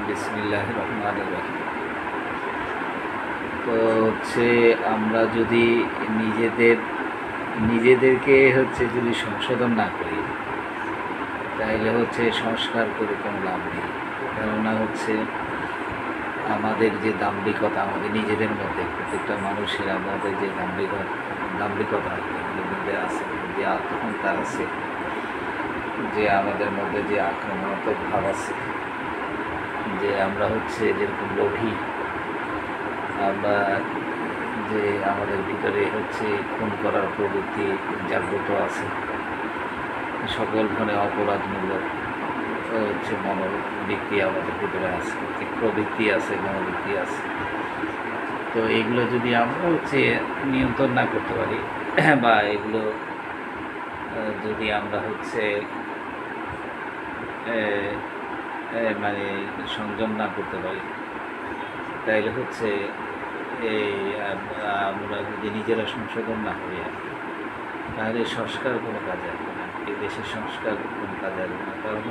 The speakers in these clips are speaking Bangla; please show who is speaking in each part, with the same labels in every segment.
Speaker 1: বিসমিল্লাহির রহমানির রহিম। তো হচ্ছে আমরা যদি নিজেদেরকে যদি সংশোধন না করি, তাহলে সংস্কার করে কোনো লাভ নেই। কেননা আমাদের যে দাম্ভিকতা আমাদের নিজেদের মধ্যে, প্রত্যেকটা মানুষের আমাদের যে দাম্ভিকতা এগুলোর মধ্যে আছে, যে আত্মহংকার আছে, যে আমাদের মধ্যে যে আক্রমণাত্মক ভাব আছে, যে আমরা যেরকম লোভী, আমরা যে আমাদের ভিতরে খুন করার প্রবৃত্তি জাগ্রত আছে, সকল ধরনের অপরাধমূলক মনোবৃত্তি আমাদের ভিতরে আছে, প্রবৃত্তি আছে, মনোবৃত্তি আছে। তো এগুলো যদি আমরা নিয়ন্ত্রণ না করতে পারি বা এগুলো যদি আমরা মানে সংযম না করতে পারি, তাইলে আমরা যদি নিজেরা সংশোধন না করি, তাহলে সংস্কার কোনো কাজে আসবে না, এই দেশের সংস্কার কোনো কাজে আসবে না। কারণ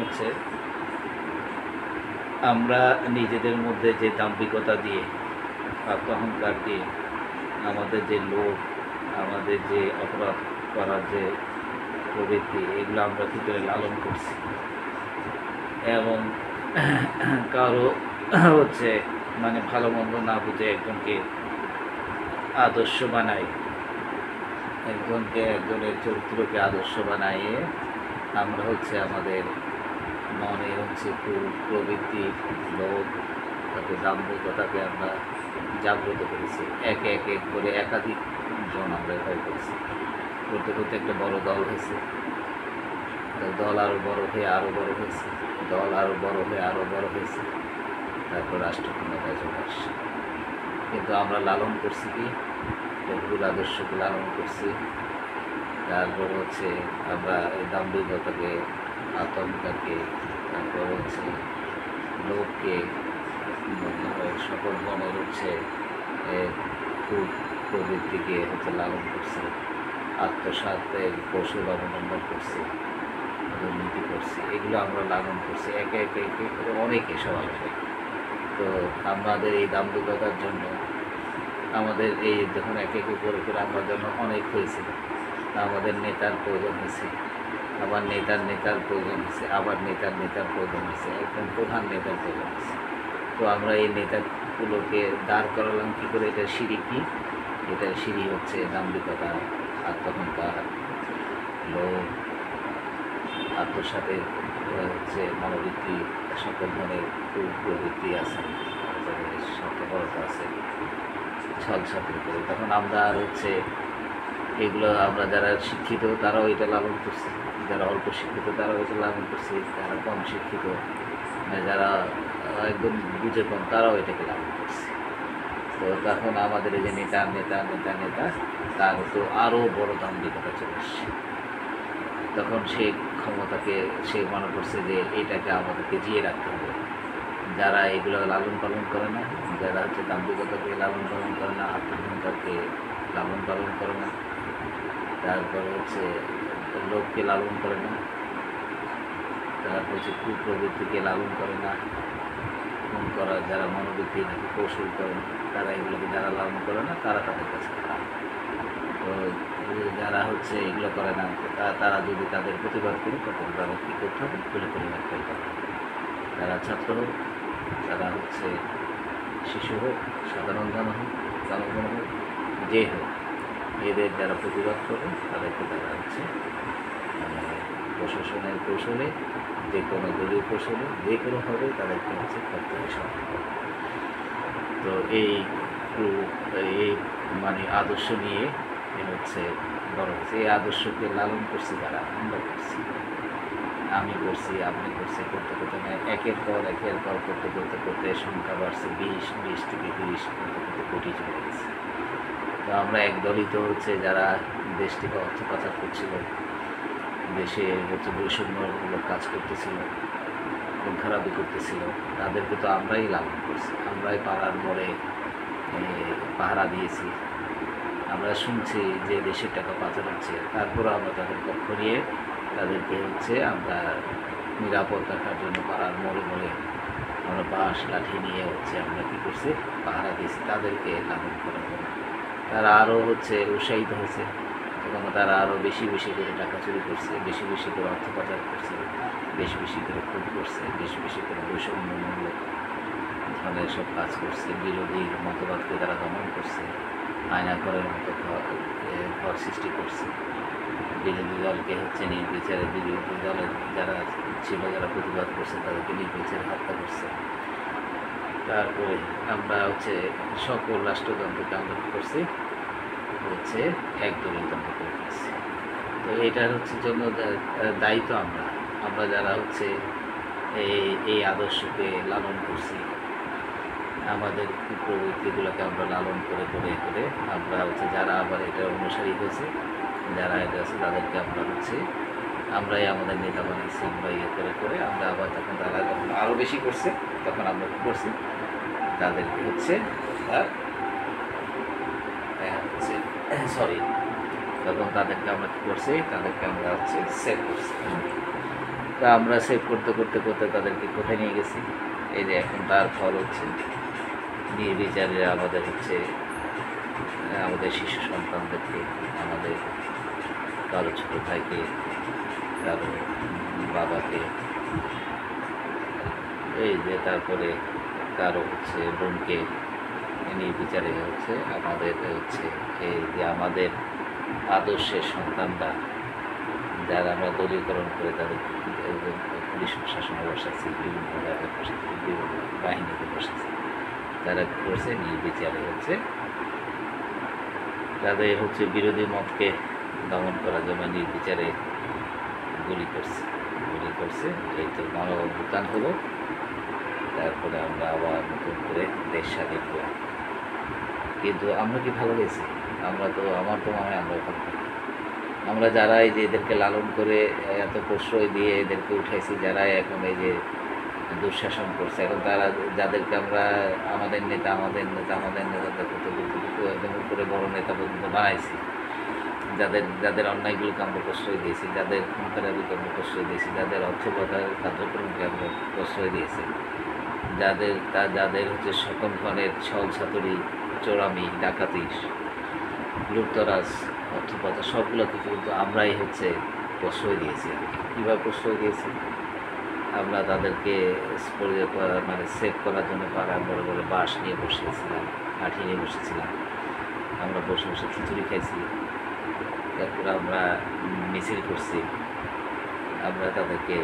Speaker 1: আমরা নিজেদের মধ্যে যে দাম্ভিকতা দিয়ে, আত্মহংকার দিয়ে, আমাদের যে লোভ, আমাদের যে অপরাধ করার যে প্রবৃত্তি, এগুলো আমরা ভিতরে লালন করছি, এবং কারো মানে ভালো মন্দ না বুঝে একজনকে আদর্শ বানাই, একজনের চরিত্রকে আদর্শ বানাইয়ে আমরা আমাদের মনে প্রবৃত্তি, লোভ, তাকে দাম্ভিকতাকে আমরা জাগ্রত করেছি। একে করে একাধিক জন আমরা এটাই করছি, করতে করতে একটা বড় দল হয়েছে, দল আরও বড় হয়ে আরও বড় হয়েছে, দল আরও বড় হয়ে আরও বড় হয়েছে, তারপর রাষ্ট্র ক্ষমতায় চলে আসছে। কিন্তু আমরা লালন করছি কি, ভুল আদর্শকে লালন করছি। তারপর আমরা এই দাম্ভিকতাকে, আতঙ্ককে, তারপর লোককে, সকল ধরনের খুব প্রবৃত্তিকে লালন করছি, আত্মসাতের কৌশল অবলম্বন করছি, দুর্নীতি করছি, এগুলো আমরা লালন করছি একে করে অনেকে, সবাই। তো আমাদের এই দাম্ভিকতার জন্য আমাদের এই যখন একে করে আমরা যেন অনেক হয়েছে, আমাদের নেতার প্রয়োজন হয়েছে, আবার নেতার প্রয়োজন হয়েছে, আবার নেতার প্রয়োজন হয়েছে, একদম প্রধান নেতার প্রয়োজন হয়েছে। তো আমরা এই নেতাগুলোকে দাঁড় করালাম কী করে? এটা সিঁড়ি কি? এটা সিঁড়ি দাম্ভিকতা, আত্মহংকার, লোভ, আত্মসাতের মনোবৃত্তি, সকল ধরনের প্রবৃত্তি আছে, স্বার্থপরতা আছে, ছল ছাত্র করে। তখন আমরা আর এগুলো আমরা যারা শিক্ষিত তারাও এটা লালন করছি, যারা অল্প শিক্ষিত তারাও এটা লালন করছি, যারা কম শিক্ষিত, যারা একদম বুঝে কম, তারাও এটাকে লালন করছে। তো তখন আমাদের এই যে নেতা তার তো আরও বড় দাম্ভিকতা চলে আসছে। তখন সে ক্ষমতাকে সে মনে করছে যে এইটাকে আমাদেরকে জিয়ে রাখতে হবে। যারা এগুলো লালন পালন করে না, যারা দাম্ভিকতাকে লালন পালন করে না, আত্মহংকারকে লালন পালন করে না, তারপর লোককে লালন করে না, তারপর কুপ্রবৃত্তিকে লালন করে না, খুন করা যারা মনোবৃত্তি নাকি কৌশল করে না, তারা এগুলোকে যারা লালন করে না, তারা তাদের কাছে খারাপ। তো যারা এগুলো করে না, তারা যদি তাদের প্রতিবাদ করে, তখন তারা কী করতে হবে? খুলে রাখতে হবে। তারা ছাত্র হোক, তারা শিশু হোক, সাধারণ জনগণ হোক, যে হোক, এদের যারা প্রতিবাদ করে তাদেরকে তারা প্রশাসনের কৌশলে, যে কোনো দলীয় কৌশলে, যে কোনোভাবে তাদেরকে করতে হবে। তো এই মানে আদর্শ নিয়ে বড় হচ্ছে। এই আদর্শকে লালন করছি যারা, আমরা করছি, আমি করছি, আপনি করছি, করতে একের পর করতে সংখ্যা বাড়ছে 20 থেকে 30, করতে কোটি চলে গেছে। তো আমরা একদলই তো যারা দেশ থেকে অর্থ পাচার করছিল, দেশে বৈষম্যমূলক কাজ করতেছিল, খুন খারাপি করতেছিল, তাদেরকে তো আমরাই লালন করছি, আমরাই পাড়ার মোড়ে পাহারা দিয়েছি। আমরা শুনছি যে দেশের টাকা পাচার হচ্ছে, তারপরে আমরা তাদের পক্ষ নিয়ে তাদেরকে আমরা নিরাপদ রাখার জন্য পাড়ার মোড়ে বাঁশ লাঠি নিয়ে হচ্ছে আমরা কী করছি, পাহারা দিয়েছি তাদেরকে লালন করার জন্য। তারা আরও হচ্ছে উৎসাহিত হয়েছে, এবং তারা আরও বেশি বেশি করে টাকা চুরি করছে, বেশি বেশি করে অর্থ পাচার করছে, বেশি বেশি করে খুন করছে, বেশি বেশি করে বৈষম্যমূলক ধরনের সব কাজ করছে, বিরোধী মতবাদকে তারা দমন করছে, আয়না ঘরের মতো ঘর সৃষ্টি করছে, বিরোধী দলকে হচ্ছে নির্বিচারে, বিরোধী দলের যারা ছিল, যারা প্রতিবাদ করছে তাদেরকে নির্বিচারে হত্যা করছে। তারপরে আমরা হচ্ছে সকল রাষ্ট্রতন্ত্রকে আমরা কী করছি, হচ্ছে একদলীয় তন্ত্র করে ফেলছি। তো এটার হচ্ছে জন্য দায়িত্ব আমরা যারা হচ্ছে এই আদর্শকে লালন করছি, আমাদের প্রবৃত্তিগুলোকে আমরা লালন করে করে করে আমরা হচ্ছে যারা আবার এটার অনুসারী হয়েছে, যারা এটা আছে তাদেরকে আমরা হচ্ছে আমরাই আমাদের নেতা বানিয়েছি, আমরা ইয়ে করে করে আমরা আবার তখন তারা যখন আরও বেশি করছে তখন আমরা কী করছি, তাদেরকে হচ্ছে তখন তাদেরকে আমরা কী করছি, তাদেরকে আমরা হচ্ছে সেভ করছি। তা আমরা সেভ করতে করতে করতে তাদেরকে কোথায় নিয়ে গেছি, এই যে এখন তার ফল হচ্ছে নির্বিচারে আমাদের হচ্ছে আমাদের শিশু সন্তানদেরকে, আমাদের কারো ছোটো ভাইকে, কারো বাবাকে, এই যে তারপরে কারো হচ্ছে বোনকে নির্বিচারে হচ্ছে আমাদের হচ্ছে এই যে আমাদের আদর্শের সন্তানরা যারা আমরা দলীয়করণ করে তাদের পুলিশ প্রশাসনে বসাচ্ছি, বিভিন্ন জায়গায় বসাচ্ছি, বিভিন্ন বাহিনীতে বসাচ্ছি, তারা কী করছে, নির্বিচারে হচ্ছে তাদের হচ্ছে বিরোধী মতকে দমন করার জন্য নির্বিচারে গুলি করছে। এই তো গণ অভ্যুত্থান হলো, তারপরে আমরা আবার নতুন করে দেশ স্বাধীন হলাম। কিন্তু আমরা কি ভালো গেছি? আমার তো মনে হয় আমরা ওখানে আমরা যারা এই যে এদেরকে লালন করে এত প্রশ্রয় দিয়ে এদেরকে উঠাইছি, যারা এখন এই যে দুঃশাসন করছে, এখন তারা যাদেরকে আমরা আমাদের নেতাদের কত একদম উপরে বড় নেতা পর্যন্ত বানাইছি, যাদের অন্যায়গুলোকে আমরা প্রশ্রয় দিয়েছি, যাদের খুনখারাপিকে আমরা প্রশ্রয় দিয়েছি, যাদের অর্থ পাচার কার্যক্রমকে আমরা প্রশ্রয় দিয়েছি, যাদের হচ্ছে সকল ধরনের ছল ছাতুরি, চোরামি, ডাকাতি, লুটতরাজ, অর্থ পাচার সবগুলোকে কিন্তু আমরাই হচ্ছে প্রশ্রয় দিয়েছি। কীভাবে প্রশ্রয় দিয়েছি? আমরা তাদেরকে মানে সেভ করার জন্য পাড়ার বড় বড় বাঁশ নিয়ে বসেছিলাম, কাঠি নিয়ে বসেছিলাম, আমরা বসে বসে খিচুড়ি খাইছি, তারপরে আমরা মিছিল করছি, আমরা তাদেরকে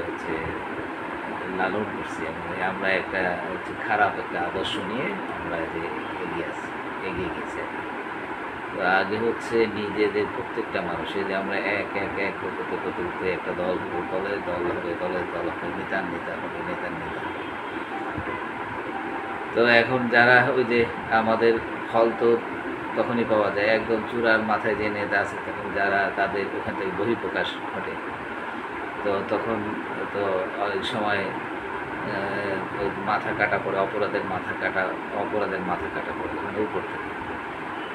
Speaker 1: হচ্ছে লালন করছি। আমরা একটা হচ্ছে খারাপ একটা আদর্শ নিয়ে আমরা যে এগিয়ে গেছি। তো আগে হচ্ছে নিজেদের প্রত্যেকটা মানুষের যে আমরা এক করতে একটা দল হবে, দলের দল হবে, নেতার নেতা হবে। তো এখন যারা ওই যে আমাদের ফল তো তখনই পাওয়া যায়, একদম চূড়ার মাথায় যে নেতা আছে তখন যারা তাদের ওখান থেকে বহিঃপ্রকাশ ঘটে, তো তখন তো অনেক সময় মাথা কাটা পড়ে, অপরাধের মাথা কাটা পড়ে উপর থেকে।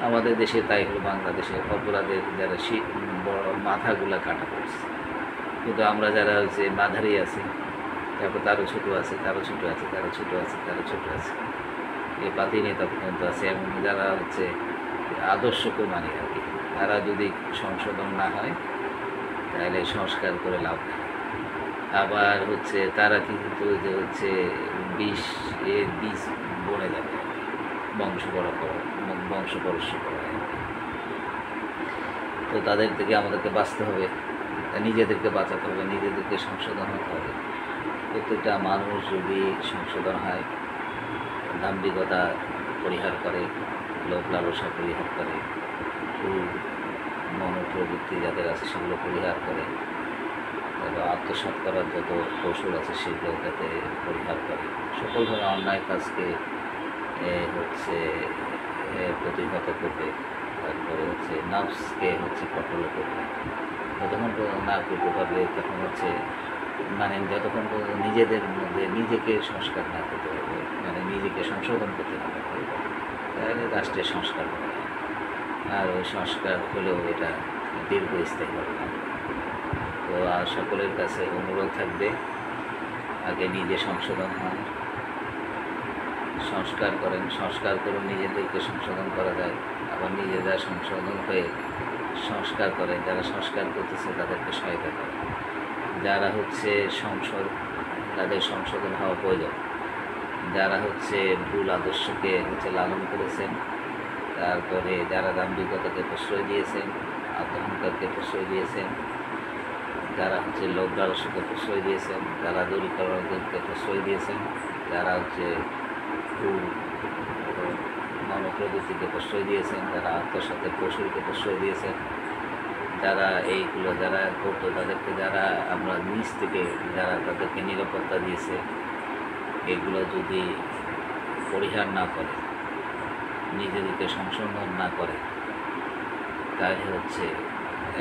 Speaker 1: আমাদের দেশে তাই হলো, বাংলাদেশে অপরাধের যারা বড় মাথাগুলা কাটা পড়ছে, কিন্তু আমরা যারা হচ্ছে মাঝারি আছি, তারপর তারও ছোটো আছে, এই পাতি নেতা পর্যন্ত আছে, এবং যারা হচ্ছে আদর্শকে মানে আর কি, তারা যদি সংশোধন না হয় তাহলে সংস্কার করে লাভ নেই। আবার হচ্ছে তারা কিন্তু যে হচ্ছে বীজ বনে যাবে, বংশ পরশ করা। তো তাদের থেকে আমাদেরকে বাঁচতে হবে, নিজেদেরকে বাঁচাতে হবে, নিজেদেরকে সংশোধন হতে হবে। প্রত্যেকটা মানুষ যদি সংশোধন হয়, দাম্ভিকতা পরিহার করে, লোভ লালসা পরিহার করে, মনোপ্রবৃত্তি যাদের আছে সেগুলো পরিহার করে, তারপর আত্মসাৎ করার যত কৌশল আছে সেগুলো যাতে পরিহার করে, সকল ধরনের অন্যায় কাজকে হচ্ছে প্রতিহত করবে, তারপরে হচ্ছে নাফসকে হচ্ছে কন্ট্রোল করবে। যতক্ষণ না করতে পারবে তখন হচ্ছে মানে যতক্ষণ নিজেদের মধ্যে নিজেকে সংস্কার না করতে পারবে, মানে নিজেকে সংশোধন করতে না পারবে, তাহলে রাষ্ট্রের সংস্কার হবে না। আর ওই সংস্কার হলেও এটা দীর্ঘস্থায়ী হবে না। তো সকলের কাছে অনুরোধ থাকবে, আগে নিজে সংশোধন হন, সংস্কার করেন, সংস্কার করে নিজেদেরকে সংশোধন করা যায়। আবার নিজেরা সংশোধন হয়ে সংস্কার করেন, যারা সংস্কার করতেছে তাদেরকে সহায়তা করেন। যারা হচ্ছে তাদের সংশোধন হওয়া প্রয়োজন। যারা হচ্ছে ভুল আদর্শকে হচ্ছে লালন করেছেন, তারপরে যারা দাম্ভিকতাকে প্রশ্রয় দিয়েছেন, আত্মহংকারকে প্রশ্রয় দিয়েছেন, যারা হচ্ছে লোক লালসকে প্রশ্রয় দিয়েছেন, যারা দূরীকরণকে প্রশ্রয় দিয়েছেন, যারা হচ্ছে মনোপ্রবৃত্তিকে প্রশ্রয় দিয়েছেন, যারা আত্মসাতের কৌশলকে প্রশ্রয় দিয়েছেন, যারা এইগুলো যারা করতো তাদেরকে যারা আমরা নিজ থেকে যারা তাদেরকে নিরাপত্তা দিয়েছে, এগুলো যদি পরিহার না করে, নিজেদেরকে সংশোধন না করে, তাহলে হচ্ছে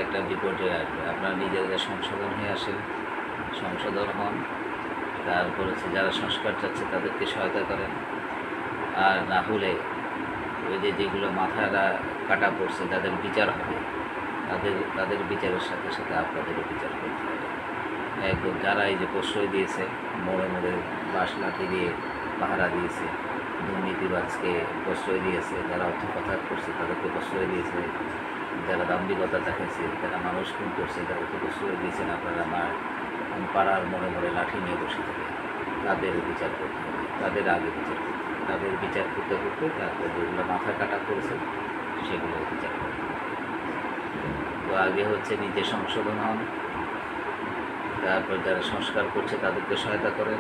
Speaker 1: একটা বিপর্যয় আসবে। আপনারা নিজেদের সংশোধন হয়ে আসেন, সংশোধন হন, তারপর হচ্ছে যারা সংস্কার চাচ্ছে তাদেরকে সহায়তা করেন। আর না হলে ওই যেগুলো মাথারা কাটা পড়ছে তাদের বিচার হবে, তাদের বিচারের সাথে সাথে আপনাদেরও বিচার করতে হবে। একদম যারা এই যে প্রশ্রয় দিয়েছে, মোড়ে মোড়ে বাঁশ লাঠি দিয়ে পাহারা দিয়েছে, দুর্নীতিবাজকে প্রশ্রয় দিয়েছে, যারা অর্থ পাচার করছে তাদেরকে প্রশ্রয় দিয়েছে, যারা দাম্ভিকতা দেখাইছে, যারা মানুষ খুন করছে তাদেরকে প্রশ্রয় দিয়েছেন, আপনারা পাড়ার মোড়ে মোড়ে লাঠি নিয়ে বসে থাকে, তাদের বিচার করতে হবে, তাদের আগে বিচার করতে হবে। তাদের বিচার করতে করতে তারপর যেগুলো মাথা কাটা করেছে সেগুলো বিচার করতে হবে। তো আগে হচ্ছে নিজে সংশোধন হন, তারপর যারা সংস্কার করছে তাদেরকে সহায়তা করেন,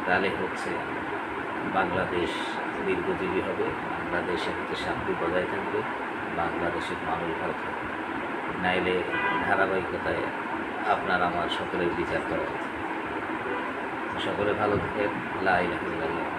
Speaker 1: তাহলে হচ্ছে বাংলাদেশ দীর্ঘজীবী হবে, বাংলাদেশে হচ্ছে শান্তি বজায় থাকবে, বাংলাদেশের মানুষ ভালো থাকবে। নাইলে ধারাবাহিকতায় আপনার আমার সকলের বিচার করা উচিত। সকলে ভালো থাকেন। লা ইলাহা ইল্লাল্লাহ।